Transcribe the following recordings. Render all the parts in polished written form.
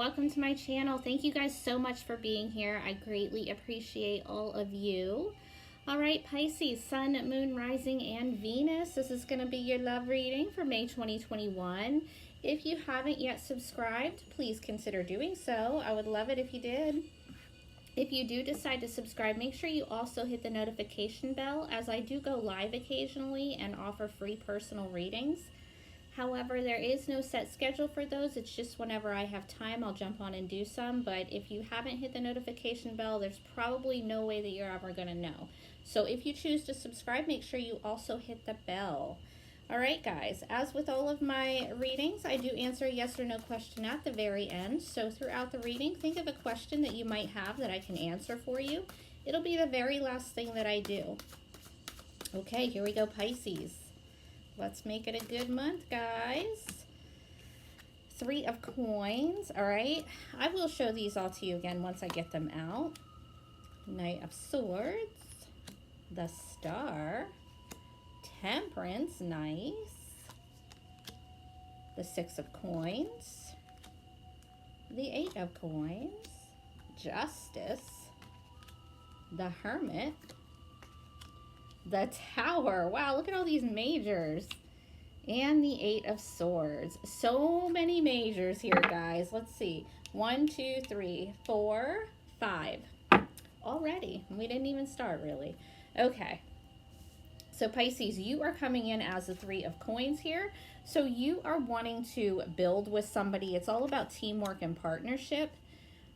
welcome to my channel. Thank you guys so much for being here. I greatly appreciate all of you. All right, Pisces, Sun, Moon, Rising, and Venus. This is going to be your love reading for May 2021. If you haven't yet subscribed, please consider doing so. I would love it if you did. If you do decide to subscribe, make sure you also hit the notification bell, as I do go live occasionally and offer free personal readings. However, there is no set schedule for those. It's just whenever I have time, I'll jump on and do some. But if you haven't hit the notification bell, there's probably no way that you're ever going to know. So if you choose to subscribe, make sure you also hit the bell. All right, guys, as with all of my readings, I do answer a yes or no question at the very end. So throughout the reading, think of a question that you might have that I can answer for you. It'll be the very last thing that I do. Okay, here we go, Pisces. Let's make it a good month, guys. Three of Coins, all right? I will show these all to you again once I get them out. Knight of Swords, the Star, Temperance, nice. The Six of Coins, the Eight of Coins, Justice, the Hermit, the Tower. Wow, look at all these majors. And the Eight of Swords. So many majors here, guys. Let's see. 1, 2, 3, 4, 5. Already. We didn't even start, really. Okay. So, Pisces, you are coming in as the Three of Coins here. So, you are wanting to build with somebody. It's all about teamwork and partnership.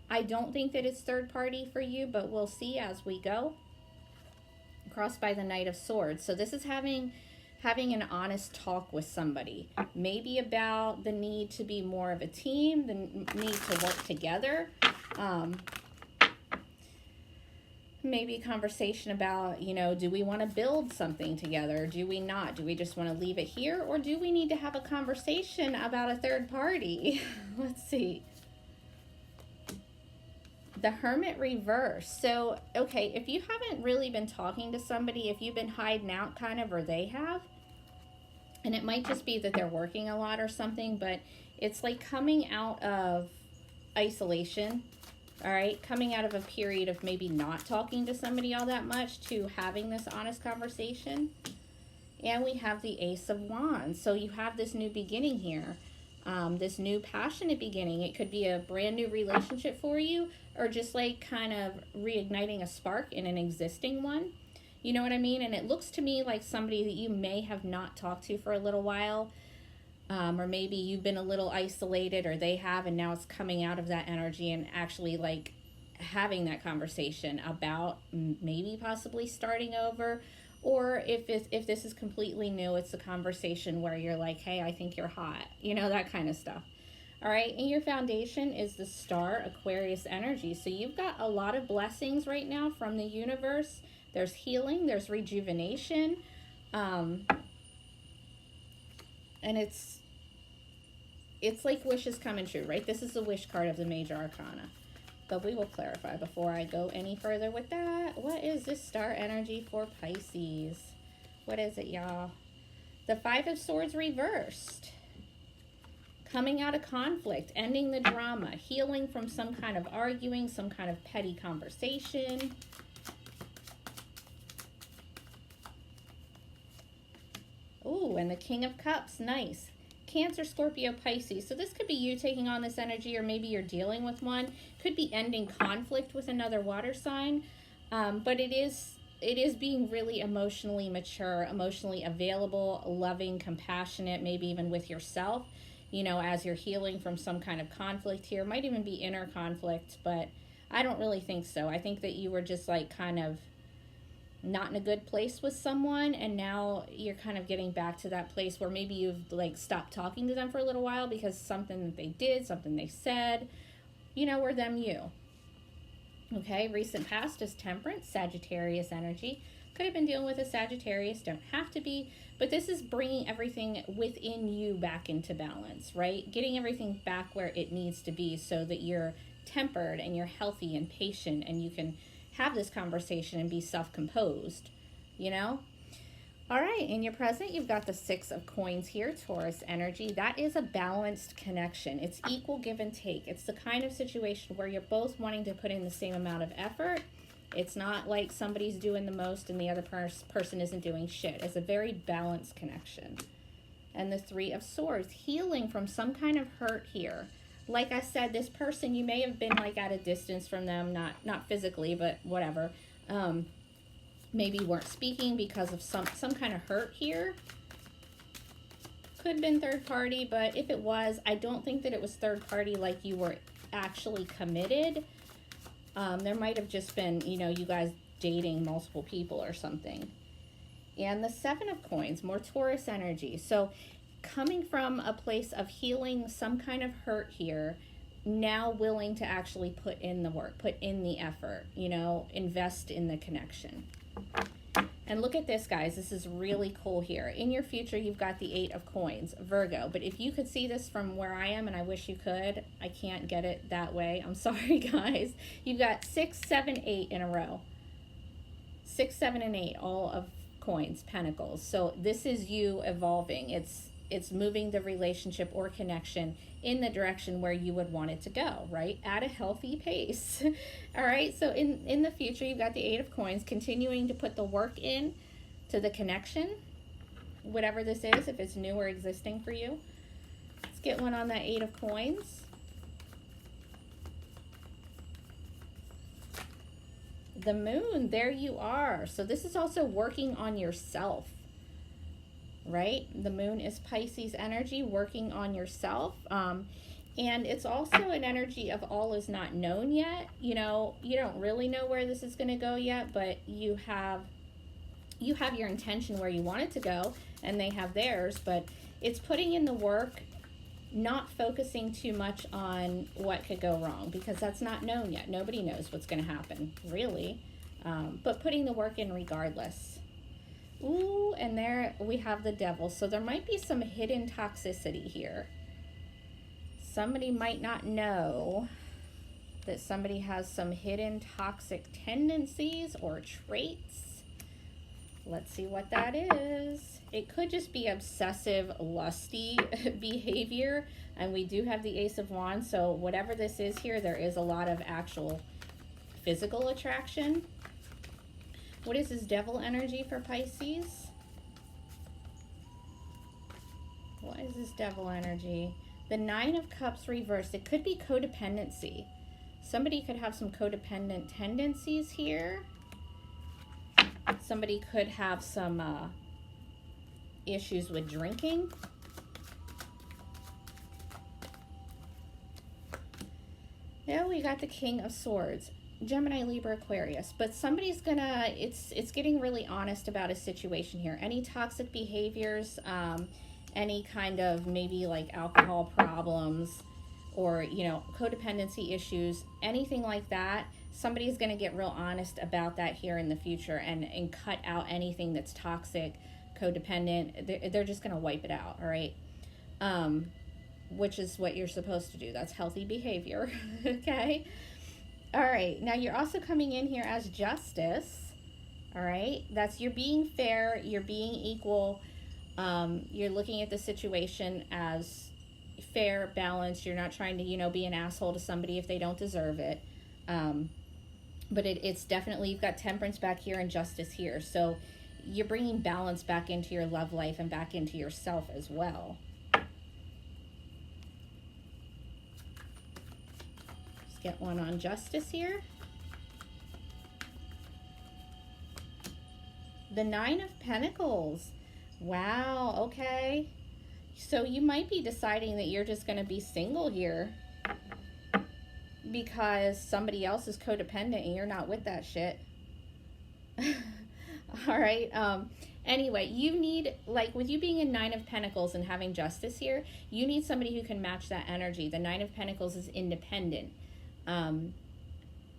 I don't think that it's third party for you, but we'll see as we go. Crossed by the Knight of Swords. So this is having an honest talk with somebody, maybe about the need to be more of a team, the need to work together. Maybe a conversation about, you know, do we want to build something together? Do we not? Do we just want to leave it here? Or do we need to have a conversation about a third party? Let's see. The Hermit reverse. So, okay, if you haven't really been talking to somebody, if you've been hiding out kind of, or they have, and it might just be that they're working a lot or something, but it's like coming out of isolation, all right? Coming out of a period of maybe not talking to somebody all that much to having this honest conversation. And we have the Ace of Wands. So you have this new beginning here. This new passionate beginning. It could be a brand new relationship for you, or just like kind of reigniting a spark in an existing one. You know what I mean? And it looks to me like somebody that you may have not talked to for a little while, or maybe you've been a little isolated, or they have, and now it's coming out of that energy and actually like having that conversation about maybe possibly starting over. Or if this is completely new, it's a conversation where you're like, hey, I think you're hot. You know, that kind of stuff. All right, and your foundation is the Star Aquarius energy. So you've got a lot of blessings right now from the universe. There's healing, there's rejuvenation. And it's like wishes coming true, right? This is the wish card of the major arcana. But we will clarify before I go any further with that. What is this star energy for Pisces? What is it, y'all? The Five of Swords reversed. Coming out of conflict, ending the drama, healing from some kind of arguing, some kind of petty conversation. Ooh, and the King of Cups, nice. Cancer, Scorpio, Pisces. So this could be you taking on this energy, or maybe you're dealing with one. Could be ending conflict with another water sign. But it is being really emotionally mature, emotionally available, loving, compassionate, maybe even with yourself, you know, as you're healing from some kind of conflict here. Might even be inner conflict, but I don't really think so. I think that you were just like kind of not in a good place with someone, and now you're kind of getting back to that place where maybe you've like stopped talking to them for a little while because something that they did, something they said, you know, or them you. Okay, recent past is Temperance, Sagittarius energy. Could have been dealing with a Sagittarius, don't have to be, but this is bringing everything within you back into balance, right? Getting everything back where it needs to be so that you're tempered and you're healthy and patient, and you can have this conversation and be self-composed, you know? All right, in your present, you've got the Six of Coins here, Taurus energy. That is a balanced connection. It's equal give and take. It's the kind of situation where you're both wanting to put in the same amount of effort. It's not like somebody's doing the most and the other person isn't doing shit. It's a very balanced connection. And the Three of Swords, healing from some kind of hurt here. Like I said, this person, you may have been like at a distance from them, not physically, but whatever. Maybe weren't speaking because of some kind of hurt here. Could have been third party, but if it was, I don't think that it was third party like you were actually committed. There might have just been, you know, you guys dating multiple people or something. And the Seven of Coins, more Taurus energy. So coming from a place of healing some kind of hurt here, now willing to actually put in the work, put in the effort, you know, invest in the connection. And look at this, guys. This is really cool here. In your future, you've got the Eight of Coins, Virgo. But if you could see this from where I am, and I wish you could, I can't get it that way. I'm sorry, guys. You've got 6, 7, 8 in a row. 6, 7, and 8, all of coins, pentacles. So this is you evolving. It's moving the relationship or connection in the direction where you would want it to go, right? At a healthy pace. All right, so in the future, you've got the Eight of Coins, continuing to put the work in to the connection, whatever this is, if it's new or existing for you. Let's get one on that Eight of Coins. The Moon, there you are. So this is also working on yourself, right? The Moon is Pisces energy, working on yourself. And it's also an energy of all is not known yet. You know, you don't really know where this is going to go yet, but you have your intention where you want it to go, and they have theirs, but it's putting in the work, not focusing too much on what could go wrong, because that's not known yet. Nobody knows what's going to happen, really. But putting the work in regardless. Ooh, and there we have the Devil. So there might be some hidden toxicity here. Somebody might not know that somebody has some hidden toxic tendencies or traits. Let's see what that is. It could just be obsessive, lusty behavior. And we do have the Ace of Wands. So whatever this is here, there is a lot of actual physical attraction. What is this Devil energy for Pisces? What is this Devil energy? The Nine of Cups reversed. It could be codependency. Somebody could have some codependent tendencies here. Somebody could have some issues with drinking. Now we got the King of Swords. Gemini, Libra, Aquarius. But somebody's gonna, it's getting really honest about a situation here. Any toxic behaviors, any kind of maybe like alcohol problems or, you know, codependency issues, anything like that, somebody's going to get real honest about that here in the future and cut out anything that's toxic, codependent. They're just going to wipe it out, all right? Which is what you're supposed to do. That's healthy behavior, okay? All right, now you're also coming in here as Justice, all right? That's you're being fair, you're being equal. You're looking at the situation as fair, balanced. You're not trying to, you know, be an asshole to somebody if they don't deserve it. But it's definitely, you've got Temperance back here and Justice here. So you're bringing balance back into your love life and back into yourself as well. Let's get one on Justice here. The Nine of Pentacles. Wow, okay. So you might be deciding that you're just going to be single here because somebody else is codependent and you're not with that shit. All right. Anyway, you need, like with you being in Nine of Pentacles and having Justice here, you need somebody who can match that energy. The Nine of Pentacles is independent.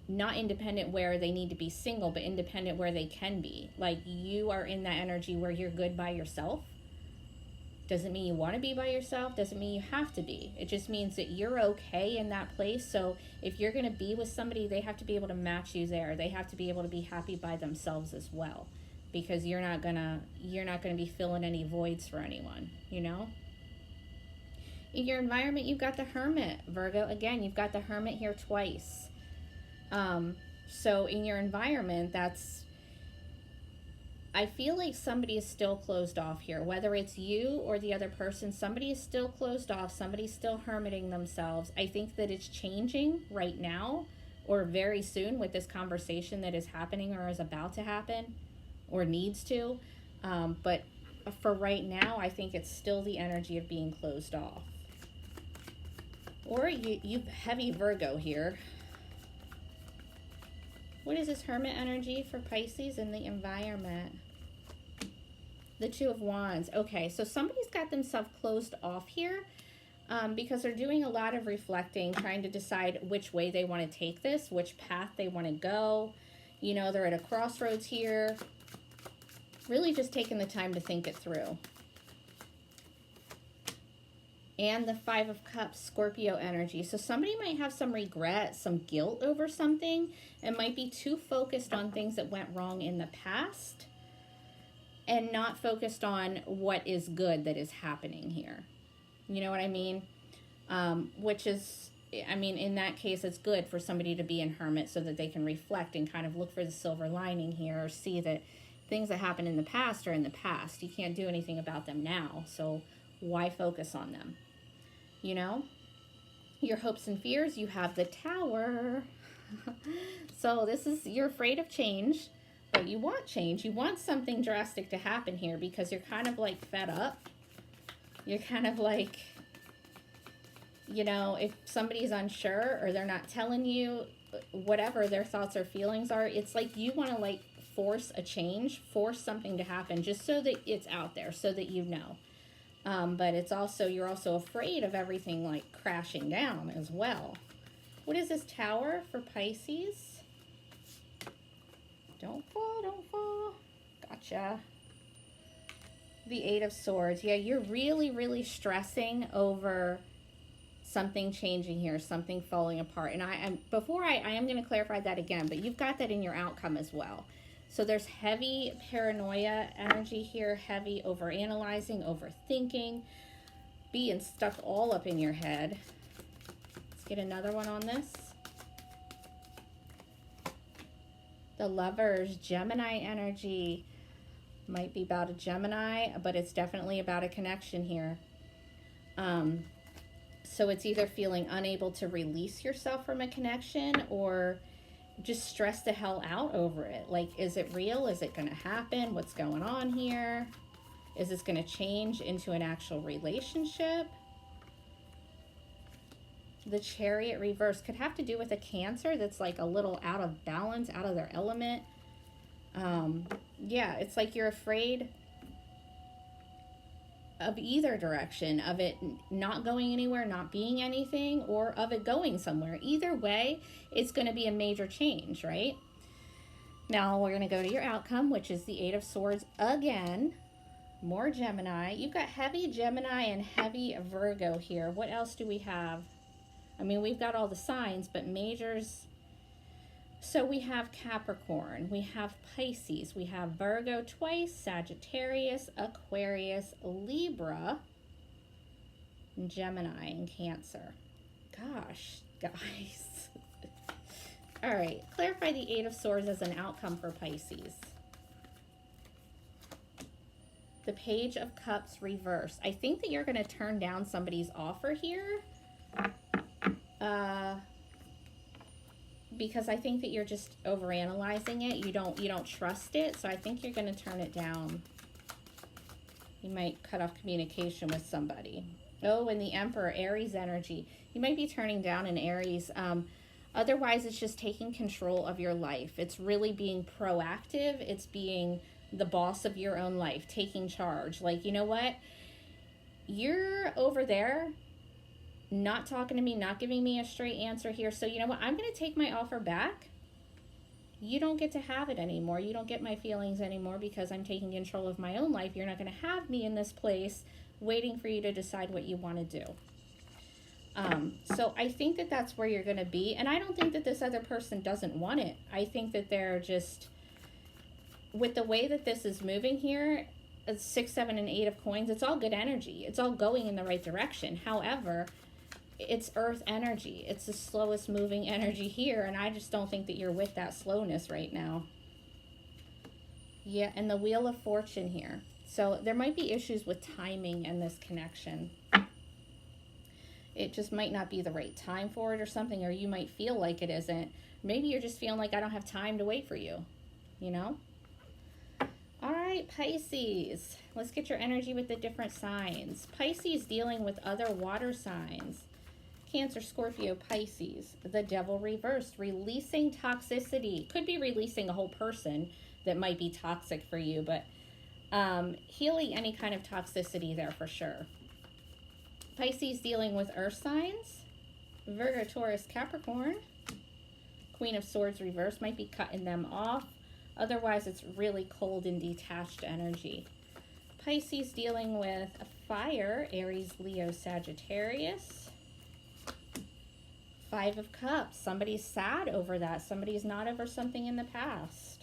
Not independent where they need to be single, but independent where they can be. Like you are in that energy where you're good by yourself. Doesn't mean you want to be by yourself. Doesn't mean you have to be. It just means that you're okay in that place. So if you're going to be with somebody, they have to be able to match you there. They have to be able to be happy by themselves as well. because you're not gonna be filling any voids for anyone, you know. In your environment, you've got the Hermit, Virgo. Again, you've got the Hermit here twice. So in your environment, I feel like somebody is still closed off here. Whether it's you or the other person, somebody is still closed off. Somebody's still hermiting themselves. I think that it's changing right now or very soon with this conversation that is happening or is about to happen or needs to. But for right now, I think it's still the energy of being closed off. Or you heavy Virgo here. What is this Hermit energy for Pisces in the environment? The Two of Wands. Okay, so somebody's got themselves closed off here because they're doing a lot of reflecting, trying to decide which way they want to take this, which path they want to go. You know, they're at a crossroads here. Really just taking the time to think it through. And the Five of Cups, Scorpio energy. So somebody might have some regret, some guilt over something, and might be too focused on things that went wrong in the past and not focused on what is good that is happening here. You know what I mean? Which is, I mean, in that case, it's good for somebody to be in Hermit so that they can reflect and kind of look for the silver lining here, or see that things that happened in the past are in the past. You can't do anything about them now, so why focus on them? You know? Your hopes and fears, you have the Tower. So this is, you're afraid of change, but you want change. You want something drastic to happen here because you're kind of like fed up. You're kind of like, you know, if somebody's unsure or they're not telling you whatever their thoughts or feelings are, it's like you want to like force a change, force something to happen just so that it's out there, so that you know. But it's also, you're also afraid of everything like crashing down as well. What is this Tower for Pisces? Don't fall, don't fall. Gotcha. The Eight of Swords. Yeah, you're really, really stressing over something changing here, something falling apart. And I am going to clarify that again, but you've got that in your outcome as well. So there's heavy paranoia energy here, heavy overanalyzing, overthinking, being stuck all up in your head. Let's get another one on this. The Lovers, Gemini energy. Might be about a Gemini, but it's definitely about a connection here. So it's either feeling unable to release yourself from a connection or just stress the hell out over it. Like, is it real? Is it going to happen? What's going on here? Is this going to change into an actual relationship? The Chariot reverse could have to do with a Cancer that's like a little out of balance, out of their element. Yeah, it's like you're afraid of either direction, of it not going anywhere, not being anything, or of it going somewhere. Either way, it's going to be a major change, right? Now we're going to go to your outcome, which is the Eight of Swords again. More Gemini. You've got heavy Gemini and heavy Virgo here. What else do we have? I mean, we've got all the signs, but majors. So we have Capricorn, we have Pisces, we have Virgo twice, Sagittarius, Aquarius, Libra, Gemini, and Cancer. Gosh, guys. All right, clarify the Eight of Swords as an outcome for Pisces. The Page of Cups reverse. I think that you're going to turn down somebody's offer here. Because I think that you're just overanalyzing it. You don't trust it, so I think you're going to turn it down. You might cut off communication with somebody. Oh, and the Emperor, Aries energy. You might be turning down an Aries. Otherwise, it's just taking control of your life. It's really being proactive. It's being the boss of your own life, taking charge. Like, you know what? You're over there not talking to me, not giving me a straight answer here. So you know what? I'm going to take my offer back. You don't get to have it anymore. You don't get my feelings anymore because I'm taking control of my own life. You're not going to have me in this place waiting for you to decide what you want to do. So I think that that's where you're going to be. And I don't think that this other person doesn't want it. I think that they're just with the way that this is moving here, it's 6, 7, and 8 of coins. It's all good energy. It's all going in the right direction. However, it's earth energy. It's the slowest moving energy here, and I just don't think that you're with that slowness right now. Yeah, and the Wheel of Fortune here. So there might be issues with timing in this connection. It just might not be the right time for it or something, or you might feel like it isn't. Maybe you're just feeling like I don't have time to wait for you, you know? All right, Pisces. Let's get your energy with the different signs. Pisces dealing with other water signs. Cancer, Scorpio, Pisces. The Devil reversed, releasing toxicity. Could be releasing a whole person that might be toxic for you, but healing any kind of toxicity there for sure. Pisces dealing with earth signs. Virgo, Taurus, Capricorn. Queen of Swords reversed, might be cutting them off. Otherwise, it's really cold and detached energy. Pisces dealing with a fire. Aries, Leo, Sagittarius. 5 of Cups. Somebody's sad over that. Somebody's not over something in the past.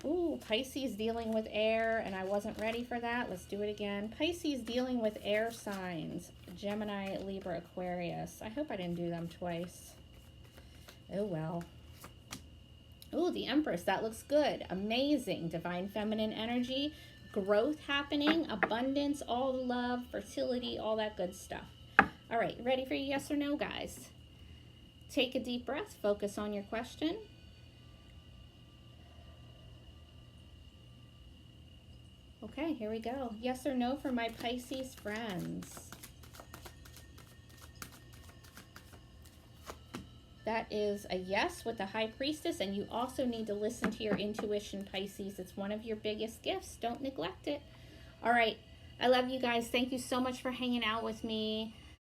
Ooh, Pisces dealing with air, and I wasn't ready for that. Let's do it again. Pisces dealing with air signs. Gemini, Libra, Aquarius. I hope I didn't do them twice. Oh, well. Ooh, the Empress. That looks good. Amazing. Divine feminine energy. Growth happening. Abundance. All the love. Fertility. All that good stuff. All right. Ready for your yes or no, guys? Take a deep breath. Focus on your question. Okay, here we go. Yes or no for my Pisces friends. That is a yes with the High Priestess, and you also need to listen to your intuition, Pisces. It's one of your biggest gifts. Don't neglect it. All right. I love you guys. Thank you so much for hanging out with me.